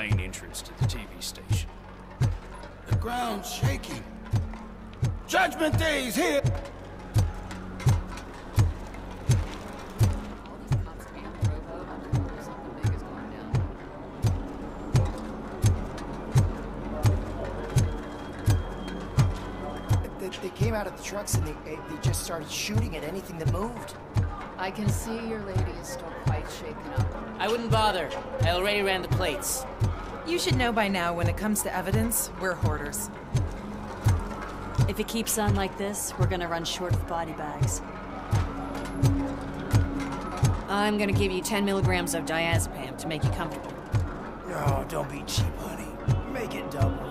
main entrance to the TV station. The ground's shaking. Judgment Day is here! They came out of the trucks and they just started shooting at anything that moved. I can see your lady is still quite shaken up. I wouldn't bother. I already ran the plates. You should know by now, when it comes to evidence, we're hoarders. If it keeps on like this, we're gonna run short of body bags. I'm gonna give you 10 milligrams of diazepam to make you comfortable. No, don't be cheap, honey. Make it double.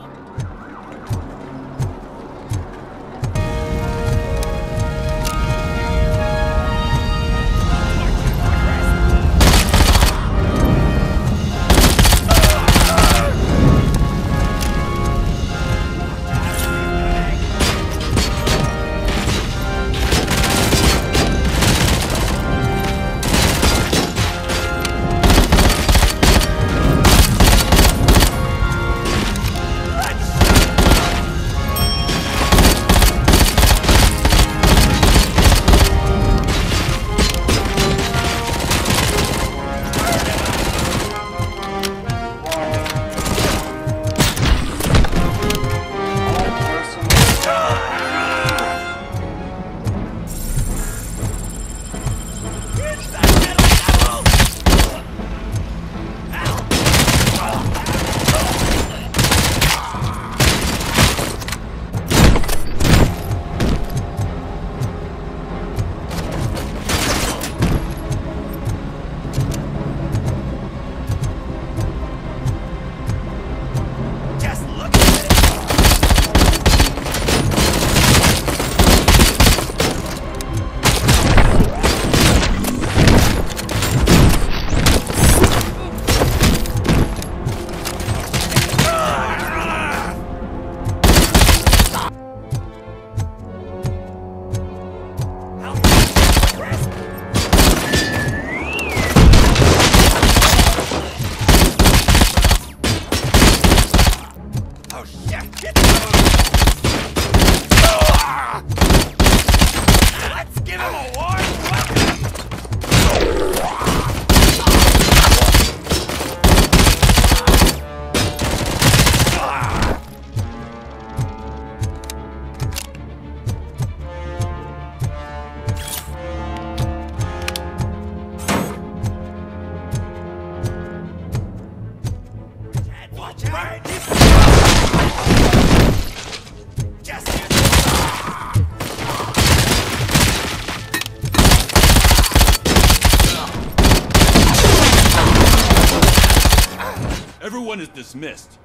Everyone is dismissed.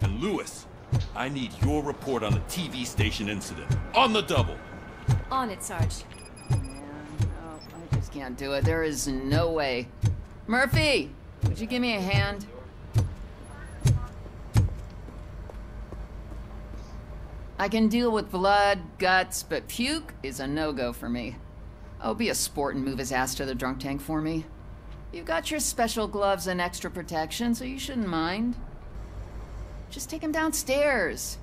And Lewis, I need your report on the TV station incident. On the double. On it, Sarge. No, I just can't do it. There is no way. Murphy, would you give me a hand? I can deal with blood, guts, but puke is a no-go for me. Oh, be a sport and move his ass to the drunk tank for me. You got your special gloves and extra protection, so you shouldn't mind. Just take him downstairs.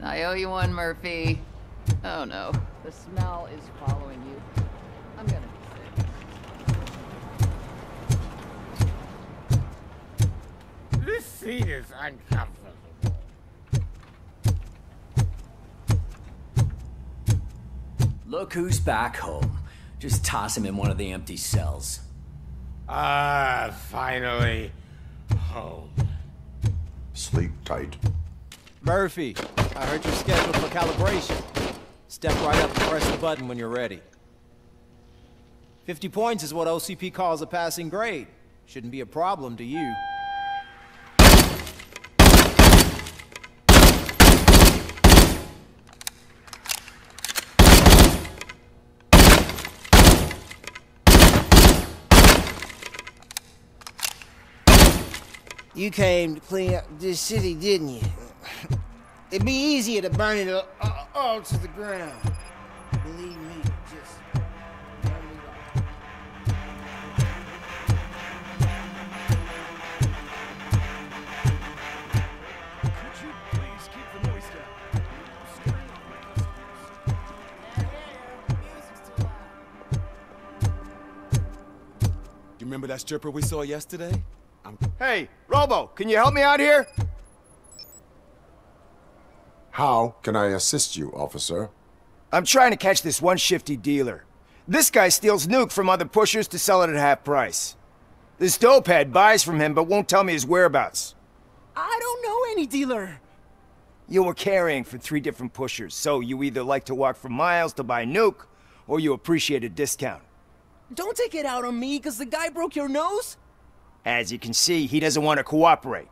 I owe you one, Murphy. Oh no, the smell is following you. I'm gonna be sick. This seat is uncomfortable. Look who's back home. Just toss him in one of the empty cells. Ah, finally home. Sleep tight. Murphy, I heard you're scheduled for calibration. Step right up and press the button when you're ready. 50 points is what OCP calls a passing grade. Shouldn't be a problem to you. You came to clean up this city, didn't you? It'd be easier to burn it all to the ground. Believe me, just burn it all. Remember that stripper we saw yesterday? Hey, Robo, can you help me out here? How can I assist you, officer? I'm trying to catch this one shifty dealer. This guy steals nuke from other pushers to sell it at half price. This dopehead buys from him but won't tell me his whereabouts. I don't know any dealer. You were carrying for 3 different pushers, so you either like to walk for miles to buy nuke, or you appreciate a discount. Don't take it out on me, because the guy broke your nose? As you can see, he doesn't want to cooperate.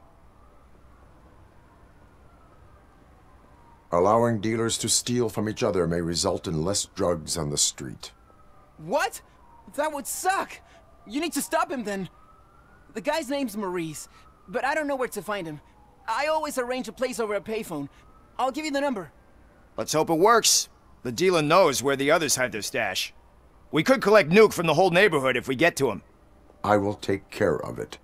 Allowing dealers to steal from each other may result in less drugs on the street. What? That would suck. You need to stop him then. The guy's name's Maurice, but I don't know where to find him. I always arrange a place over a payphone. I'll give you the number. Let's hope it works. The dealer knows where the others hide their stash. We could collect nuke from the whole neighborhood if we get to him. I will take care of it.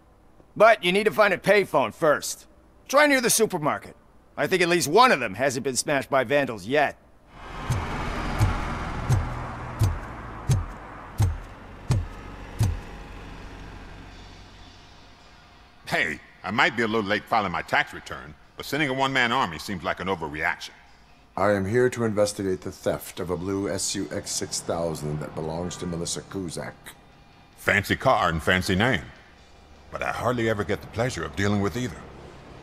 But you need to find a payphone first. Try near the supermarket. I think at least one of them hasn't been smashed by vandals yet. Hey, I might be a little late filing my tax return, but sending a one-man army seems like an overreaction. I am here to investigate the theft of a blue SUX 6000 that belongs to Melissa Kuzak. Fancy car and fancy name. But I hardly ever get the pleasure of dealing with either.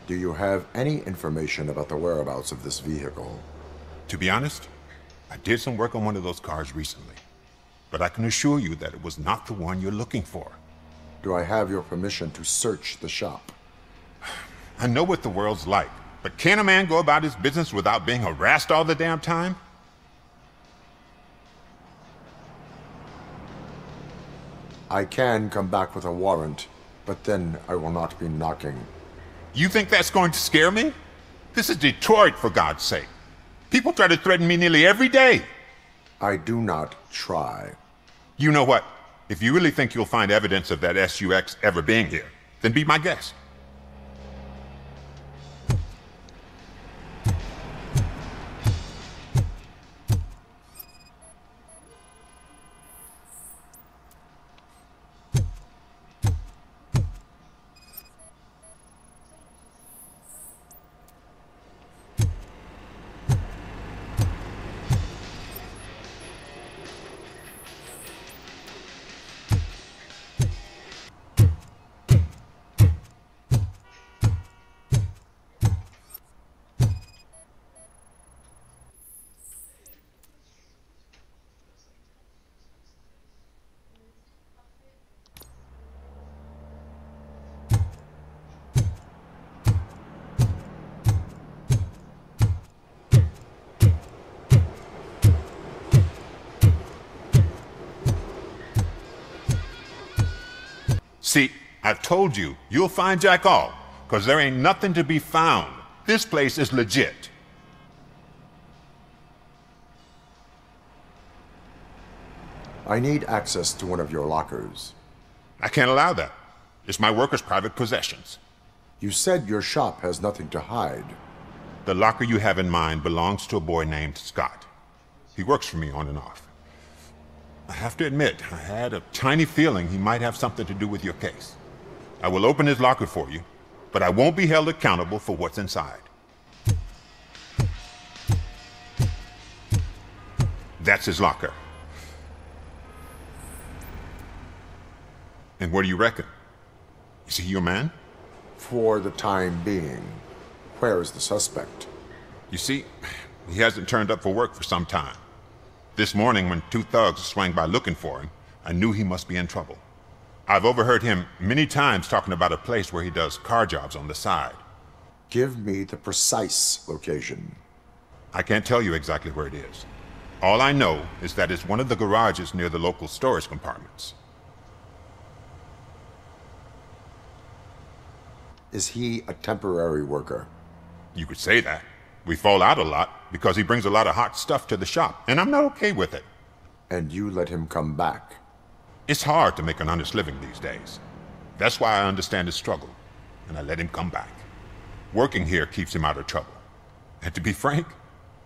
Do you have any information about the whereabouts of this vehicle? To be honest, I did some work on one of those cars recently. But I can assure you that it was not the one you're looking for. Do I have your permission to search the shop? I know what the world's like, but can a man go about his business without being harassed all the damn time? I can come back with a warrant, but then I will not be knocking. You think that's going to scare me? This is Detroit, for God's sake. People try to threaten me nearly every day. I do not try. You know what? If you really think you'll find evidence of that SUX ever being here, then be my guest. See, I've told you, you'll find Jack all, because there ain't nothing to be found. This place is legit. I need access to one of your lockers. I can't allow that. It's my workers' private possessions. You said your shop has nothing to hide. The locker you have in mind belongs to a boy named Scott. He works for me on and off. I have to admit, I had a tiny feeling he might have something to do with your case. I will open his locker for you, but I won't be held accountable for what's inside. That's his locker. And what do you reckon? Is he your man? For the time being. Where is the suspect? You see, he hasn't turned up for work for some time. This morning, when 2 thugs swang by looking for him, I knew he must be in trouble. I've overheard him many times talking about a place where he does car jobs on the side. Give me the precise location. I can't tell you exactly where it is. All I know is that it's one of the garages near the local storage compartments. Is he a temporary worker? You could say that. We fall out a lot because he brings a lot of hot stuff to the shop, and I'm not okay with it. And you let him come back? It's hard to make an honest living these days. That's why I understand his struggle, and I let him come back. Working here keeps him out of trouble. And to be frank,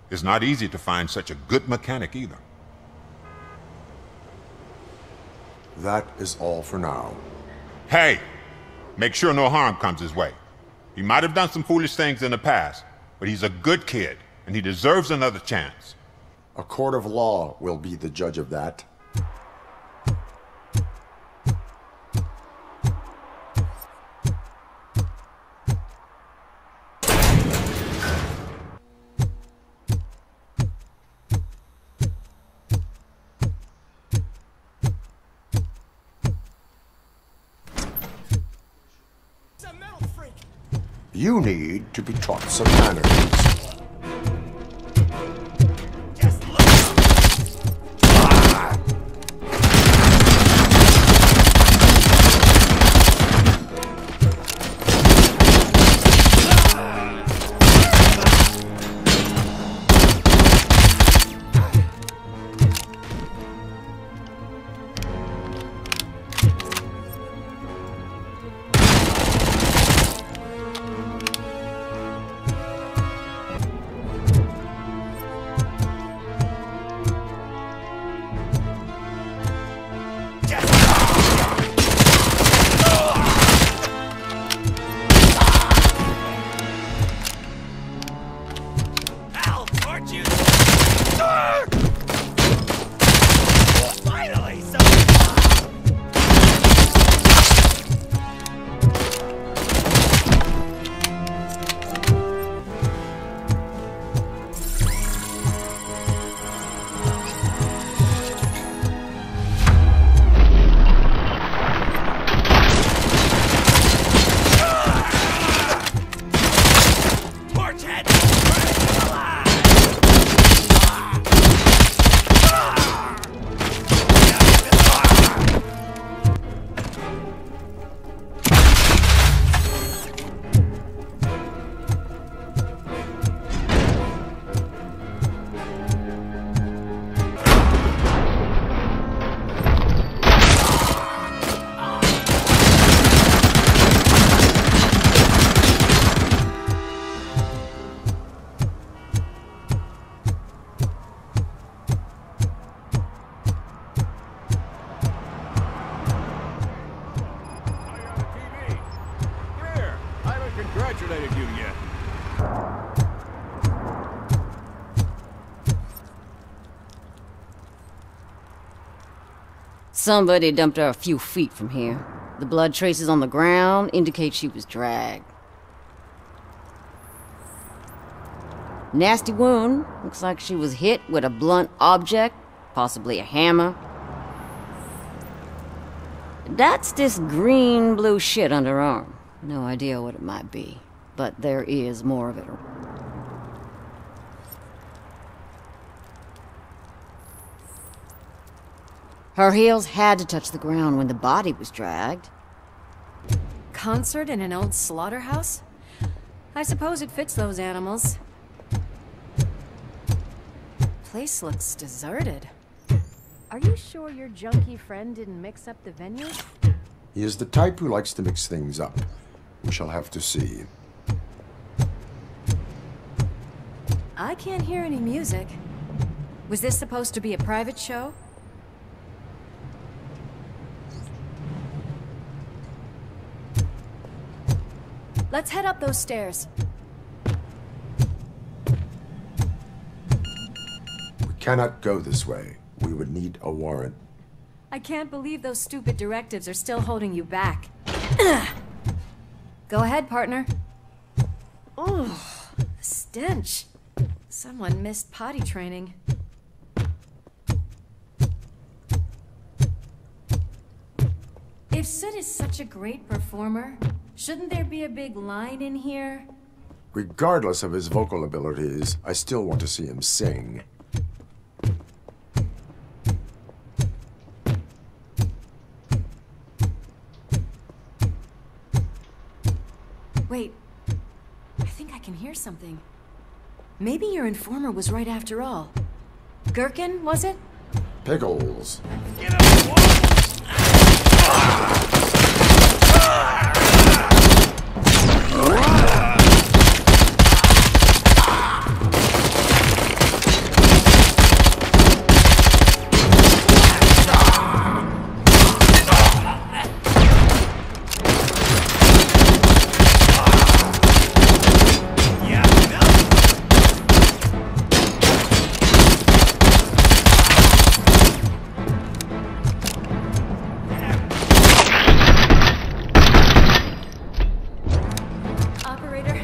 it's not easy to find such a good mechanic either. That is all for now. Hey, make sure no harm comes his way. He might have done some foolish things in the past, but he's a good kid, and he deserves another chance. A court of law will be the judge of that. You need to be taught some manners. Congratulated you yet. Somebody dumped her a few feet from here. The blood traces on the ground indicate she was dragged. Nasty wound. Looks like she was hit with a blunt object, possibly a hammer. That's this green-blue shit under her arm. No idea what it might be, but there is more of it. Her heels had to touch the ground when the body was dragged. Concert in an old slaughterhouse? I suppose it fits those animals. Place looks deserted. Are you sure your junkie friend didn't mix up the venues? He is the type who likes to mix things up. We shall have to see. I can't hear any music. Was this supposed to be a private show? Let's head up those stairs. We cannot go this way. We would need a warrant. I can't believe those stupid directives are still holding you back. Go ahead, partner. Oh, the stench. Someone missed potty training. If Sid is such a great performer, shouldn't there be a big line in here? Regardless of his vocal abilities, I still want to see him sing. Wait, I think I can hear something. Maybe your informer was right after all. Gherkin, was it? Pickles.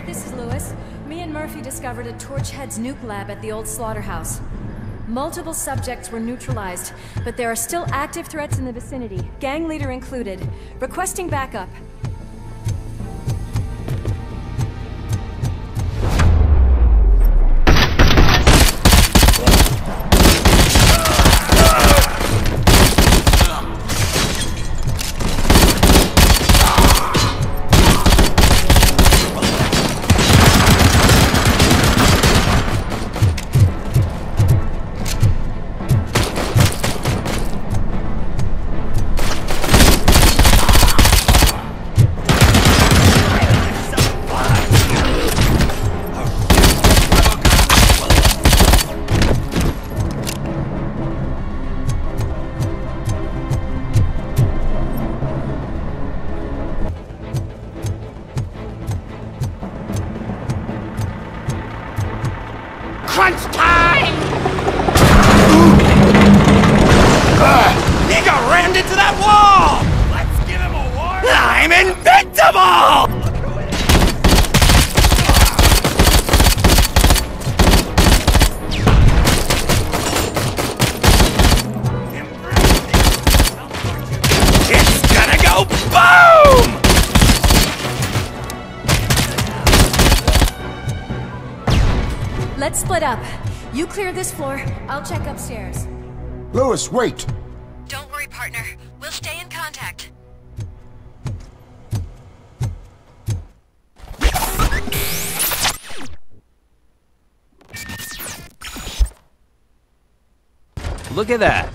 This is Lewis. Me and Murphy discovered a Torchhead's nuke lab at the old slaughterhouse. Multiple subjects were neutralized, but there are still active threats in the vicinity, gang leader included. Requesting backup. Crunch time! He got rammed into that wall! Let's give him a warning! I'm invincible! It's gonna go boom! Let's split up. You clear this floor, I'll check upstairs. Lewis, wait! Don't worry, partner. We'll stay in contact. Look at that.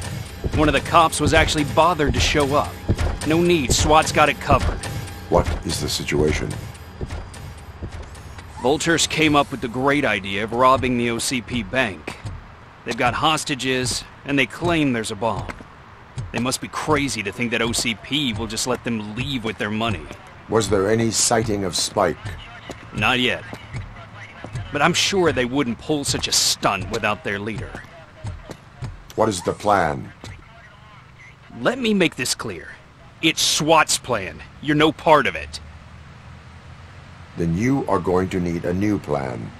One of the cops was actually bothered to show up. No need, SWAT's got it covered. What is the situation? Vultures came up with the great idea of robbing the OCP bank. They've got hostages, and they claim there's a bomb. They must be crazy to think that OCP will just let them leave with their money. Was there any sighting of Spike? Not yet. But I'm sure they wouldn't pull such a stunt without their leader. What is the plan? Let me make this clear. It's SWAT's plan. You're no part of it. Then you are going to need a new plan.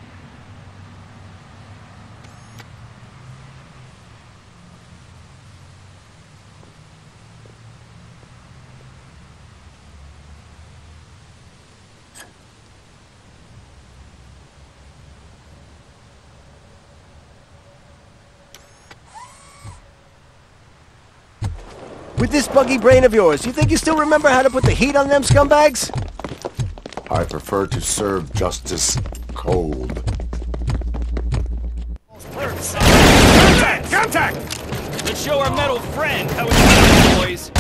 With this buggy brain of yours, you think you still remember how to put the heat on them scumbags? I prefer to serve justice cold. Contact! Contact! Let's show our metal friend how it's done, boys.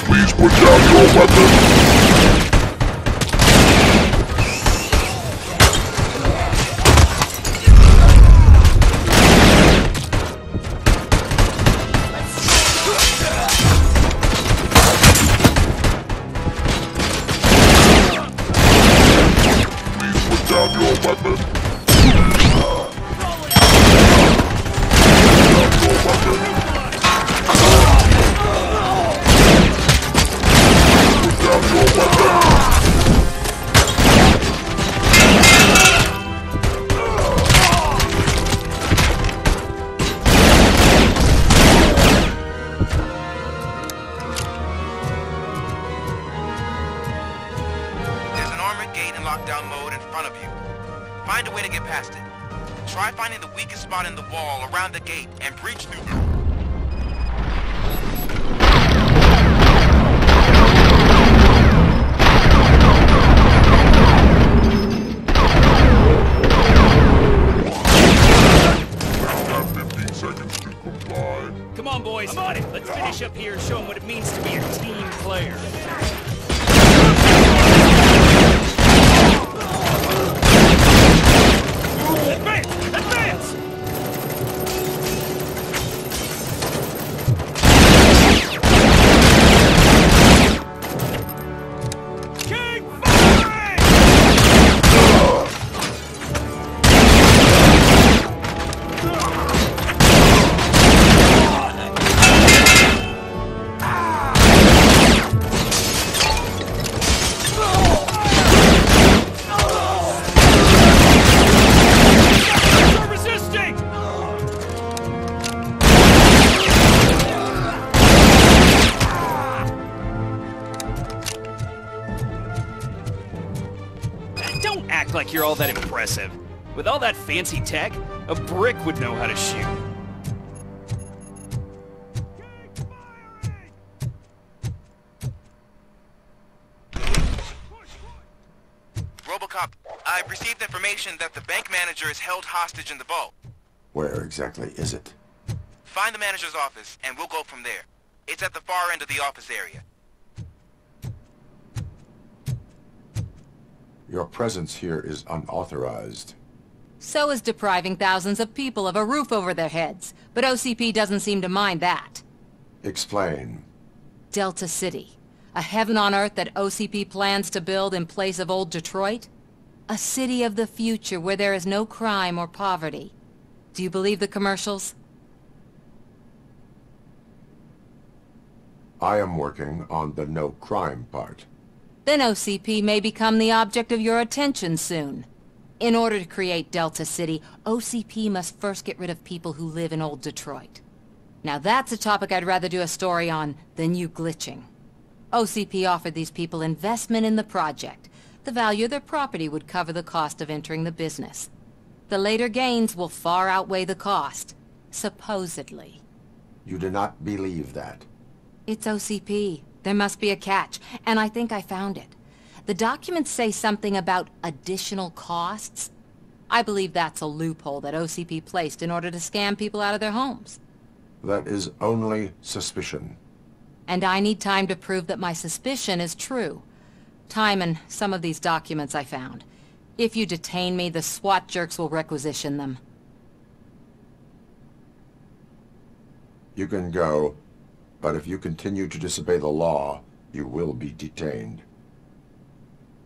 Please put down your weapon. Down your way to get past it. Try finding the weakest spot in the wall around the gate and breach through it. Come on, boys. I'm on it. Let's finish up here and show them what it means to be a team player. Advance! Advance! Keep firing! Don't act like you're all that impressive. With all that fancy tech, a brick would know how to shoot. Robocop, I've received information that the bank manager is held hostage in the vault. Where exactly is it? Find the manager's office, and we'll go from there. It's at the far end of the office area. Your presence here is unauthorized. So is depriving thousands of people of a roof over their heads. But OCP doesn't seem to mind that. Explain. Delta City. A heaven on earth that OCP plans to build in place of old Detroit? A city of the future where there is no crime or poverty. Do you believe the commercials? I am working on the no crime part. Then OCP may become the object of your attention soon. In order to create Delta City, OCP must first get rid of people who live in old Detroit. Now that's a topic I'd rather do a story on than you glitching. OCP offered these people investment in the project. The value of their property would cover the cost of entering the business. The later gains will far outweigh the cost, supposedly. You do not believe that. It's OCP. There must be a catch, and I think I found it. The documents say something about additional costs. I believe that's a loophole that OCP placed in order to scam people out of their homes. That is only suspicion. And I need time to prove that my suspicion is true. Time and some of these documents I found. If you detain me, the SWAT jerks will requisition them. You can go, but if you continue to disobey the law, you will be detained.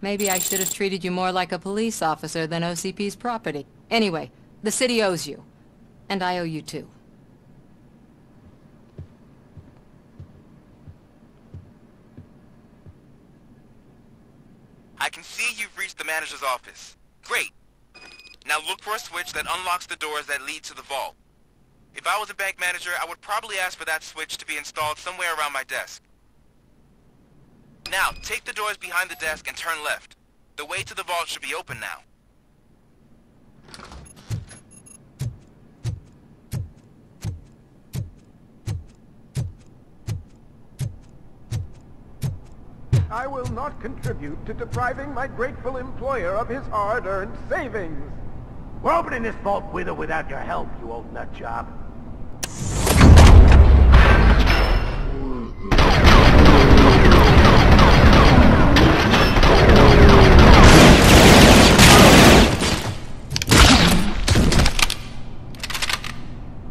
Maybe I should have treated you more like a police officer than OCP's property. Anyway, the city owes you. And I owe you too. I can see you've reached the manager's office. Great. Now look for a switch that unlocks the doors that lead to the vault. If I was a bank manager, I would probably ask for that switch to be installed somewhere around my desk. Now, take the doors behind the desk and turn left. The way to the vault should be open now. I will not contribute to depriving my grateful employer of his hard-earned savings. We're opening this vault with or without your help, you old nutjob.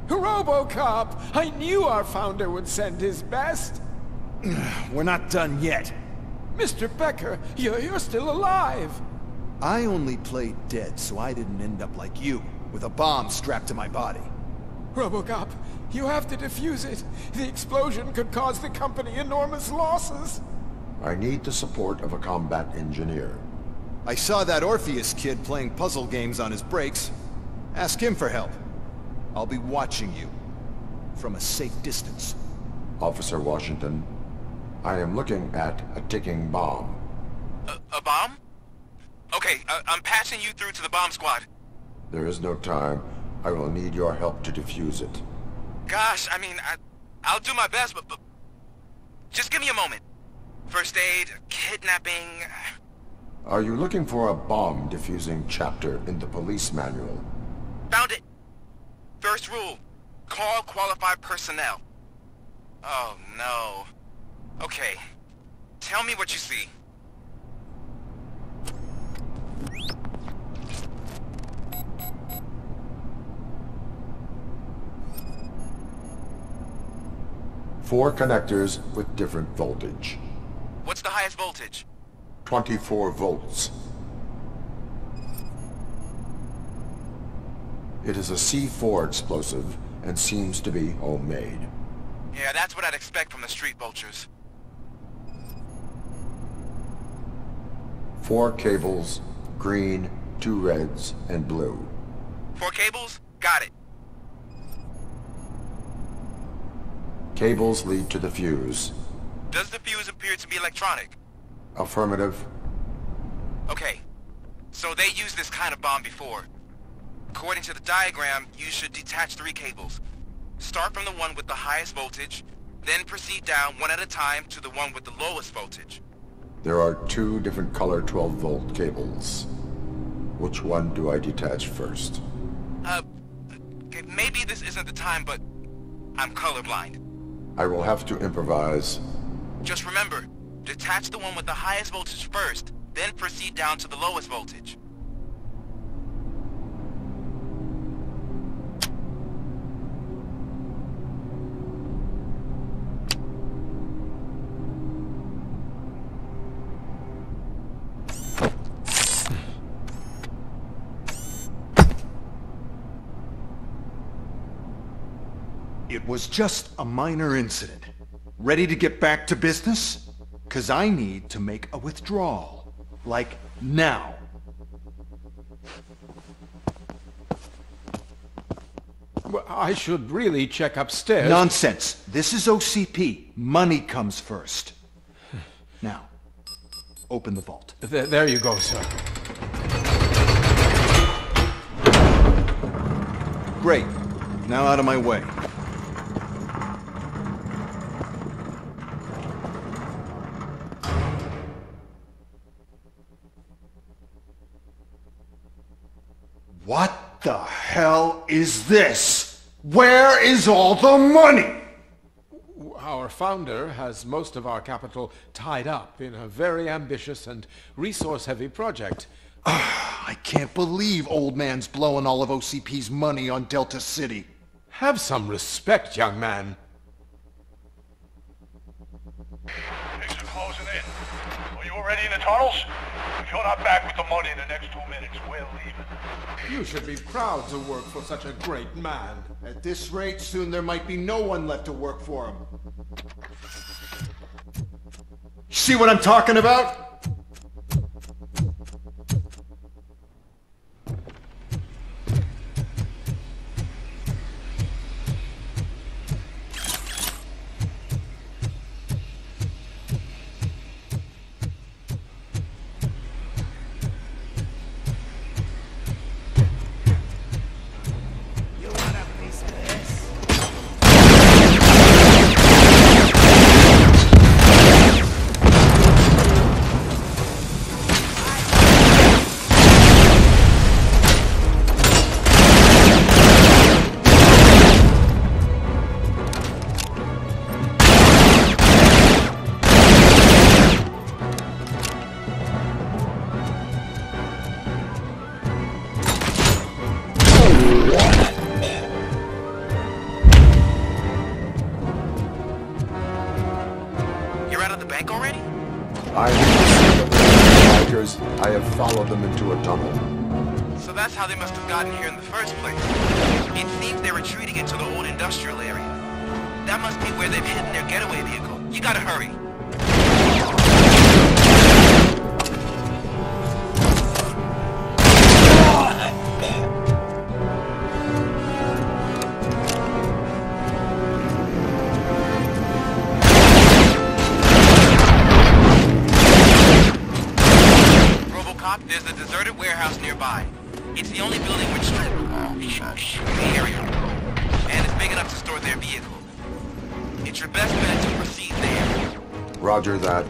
Robocop! I knew our founder would send his best. We're not done yet. Mr. Becker, you're still alive. I only played dead so I didn't end up like you, with a bomb strapped to my body. Robocop, you have to defuse it. The explosion could cause the company enormous losses. I need the support of a combat engineer. I saw that Orpheus kid playing puzzle games on his breaks. Ask him for help. I'll be watching you. From a safe distance. Officer Washington, I am looking at a ticking bomb. A bomb? Okay, I'm passing you through to the bomb squad. There is no time. I will need your help to defuse it. Gosh, I mean, I'll do my best, but just give me a moment. First aid, kidnapping... Are you looking for a bomb defusing chapter in the police manual? Found it! First rule, call qualified personnel. Oh, no. Okay, tell me what you see. Four connectors with different voltage. What's the highest voltage? 24 volts. It is a C4 explosive and seems to be homemade. Yeah, that's what I'd expect from the street vultures. 4 cables, green, 2 reds, and blue. 4 cables? Got it. Cables lead to the fuse. Does the fuse appear to be electronic? Affirmative. Okay, so they used this kind of bomb before. According to the diagram, you should detach 3 cables. Start from the one with the highest voltage, then proceed down one at a time to the one with the lowest voltage. There are 2 different color 12-volt cables. Which one do I detach first? Okay, maybe this isn't the time, but I'm colorblind. I will have to improvise. Just remember, detach the one with the highest voltage first, then proceed down to the lowest voltage. It was just a minor incident. Ready to get back to business? 'Cause I need to make a withdrawal. Like, now. Well, I should really check upstairs. Nonsense. This is OCP. Money comes first. Now, open the vault. There you go, sir. Great. Now out of my way. What the hell is this? Where is all the money? Our founder has most of our capital tied up in a very ambitious and resource-heavy project. I can't believe old man's blowing all of OCP's money on Delta City. Have some respect, young man. Things are closing in. Are you already in the tunnels? If you're not back with the money in the next 2 minutes, we're leaving. You should be proud to work for such a great man. At this rate, soon there might be no one left to work for him. See what I'm talking about? I have followed them into a tunnel. So that's how they must have gotten here in the first place. It seems they're retreating into the old industrial area. That must be where they've hidden their getaway vehicle. You gotta hurry. Robocop, there's a deserted warehouse nearby. It's the only building which the area, and it's big enough to store their vehicle. It's your best bet to proceed there. Roger that.